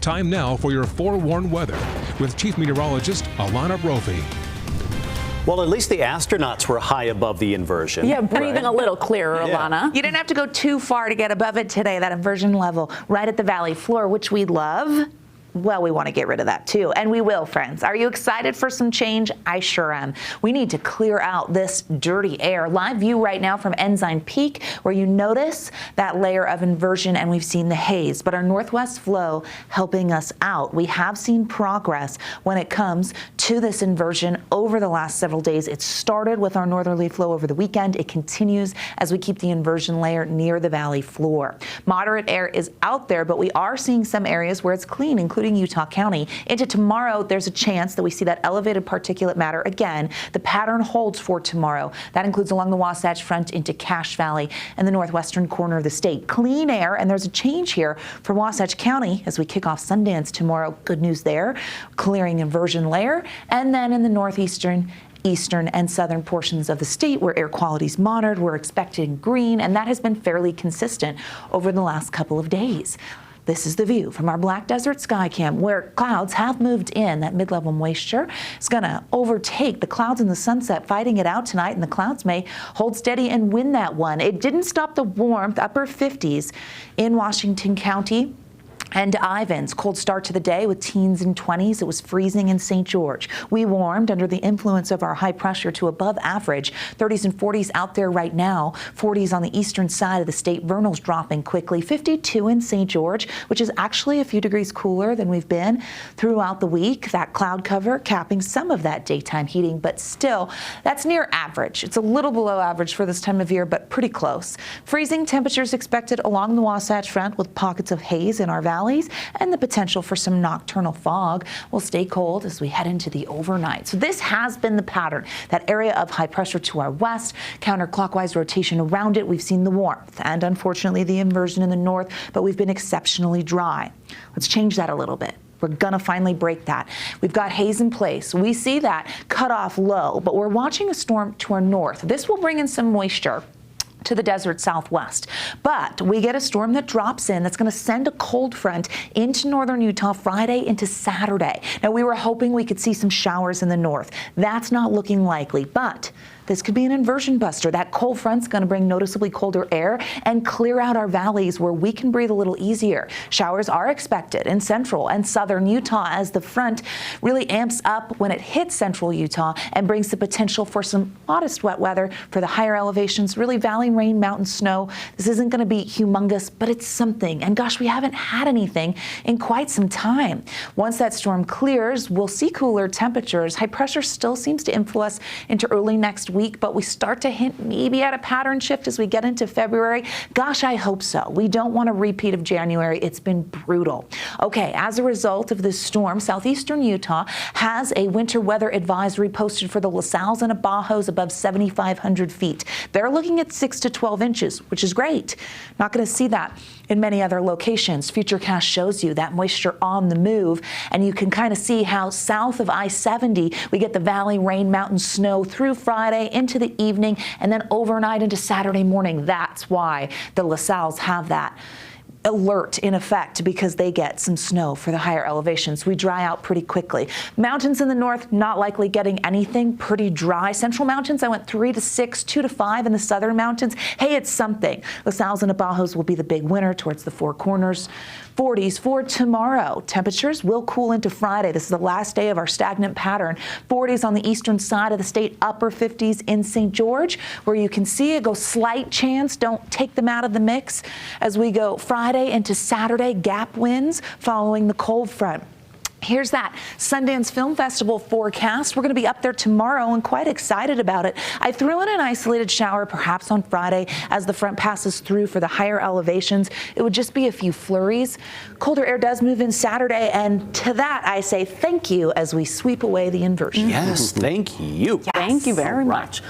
Time now for your forewarned weather with Chief Meteorologist Alana Brophy. Well, at least the astronauts were high above the inversion. Yeah, breathing a little clearer, Alana. You didn't have to go too far to get above it today, that inversion level right at the valley floor, which we love. Well, we want to get rid of that too, and we will, friends. Are you excited for some change? I sure am. We need to clear out this dirty air. Live view right now from Ensign Peak, where you notice that layer of inversion, and we've seen the haze, but our northwest flow helping us out. We have seen progress when it comes to this inversion over the last several days. It started with our northerly flow over the weekend. It continues as we keep the inversion layer near the valley floor. Moderate air is out there, but we are seeing some areas where it's clean, including Utah County. Into tomorrow, there's a chance that we see that elevated particulate matter again. The pattern holds for tomorrow. That includes along the Wasatch Front into Cache Valley and the northwestern corner of the state. Clean air, and there's a change here for Wasatch County as we kick off Sundance tomorrow. Good news there. Clearing inversion layer. And then in the northeastern, eastern and southern portions of the state where air quality is monitored, we're expecting green, and that has been fairly consistent over the last couple of days. This is the view from our Black Desert Sky Cam, where clouds have moved in. That mid-level moisture is going to overtake the clouds in the sunset, fighting it out tonight, and the clouds may hold steady and win that one. It didn't stop the warmth, upper 50s in Washington County and Ivins. Cold start to the day with teens and 20s. It was freezing in St. George. We warmed under the influence of our high pressure to above average. 30s and 40s out there right now. 40s on the eastern side of the state. Vernal's dropping quickly. 52 in St. George, which is actually a few degrees cooler than we've been throughout the week. That cloud cover capping some of that daytime heating, but still, that's near average. It's a little below average for this time of year, but pretty close. Freezing temperatures expected along the Wasatch Front with pockets of haze in our valley, and the potential for some nocturnal fog will stay cold as we head into the overnight. So this has been the pattern. That area of high pressure to our west, counterclockwise rotation around it. We've seen the warmth and unfortunately the inversion in the north, but we've been exceptionally dry. Let's change that a little bit. We're gonna finally break that. We've got haze in place. We see that cutoff low, but we're watching a storm to our north. This will bring in some moisture to the desert southwest. But we get a storm that drops in that's going to send a cold front into northern Utah Friday into Saturday. Now, we were hoping we could see some showers in the north. That's not looking likely, but this could be an inversion buster. That cold front's going to bring noticeably colder air and clear out our valleys where we can breathe a little easier. Showers are expected in central and southern Utah as the front really amps up when it hits central Utah and brings the potential for some modest wet weather for the higher elevations, really valley rain, mountain snow. This isn't going to be humongous, but it's something. And gosh, we haven't had anything in quite some time. Once that storm clears, we'll see cooler temperatures. High pressure still seems to influence into early next week, but we start to hint maybe at a pattern shift as we get into February. Gosh, I hope so. We don't want a repeat of January. It's been brutal. Okay, as a result of this storm, southeastern Utah has a winter weather advisory posted for the La Salles and Abajos above 7,500 feet. They're looking at 6 to 12 inches, which is great. Not going to see that in many other locations. Futurecast shows you that moisture on the move, and you can kind of see how south of I-70 we get the valley rain, mountain snow through Friday into the evening and then overnight into Saturday morning. That's why the La Salles have that alert in effect, because they get some snow for the higher elevations. We dry out pretty quickly. Mountains in the north, not likely getting anything, pretty dry. Central mountains, I went 3 to 6, 2 to 5 in the southern mountains. Hey, it's something. La Salles and Abajos will be the big winner towards the Four Corners. 40s for tomorrow. Temperatures will cool into Friday. This is the last day of our stagnant pattern. 40s on the eastern side of the state, upper 50s in St. George, where you can see it go slight chance. Don't take them out of the mix as we go Friday into Saturday. Gap winds following the cold front. Here's that Sundance Film Festival forecast. We're going to be up there tomorrow and quite excited about it. I threw in an isolated shower perhaps on Friday as the front passes through for the higher elevations. It would just be a few flurries. Colder air does move in Saturday, and to that I say thank you as we sweep away the inversion. Yes, thank you. Yes. Thank you very much.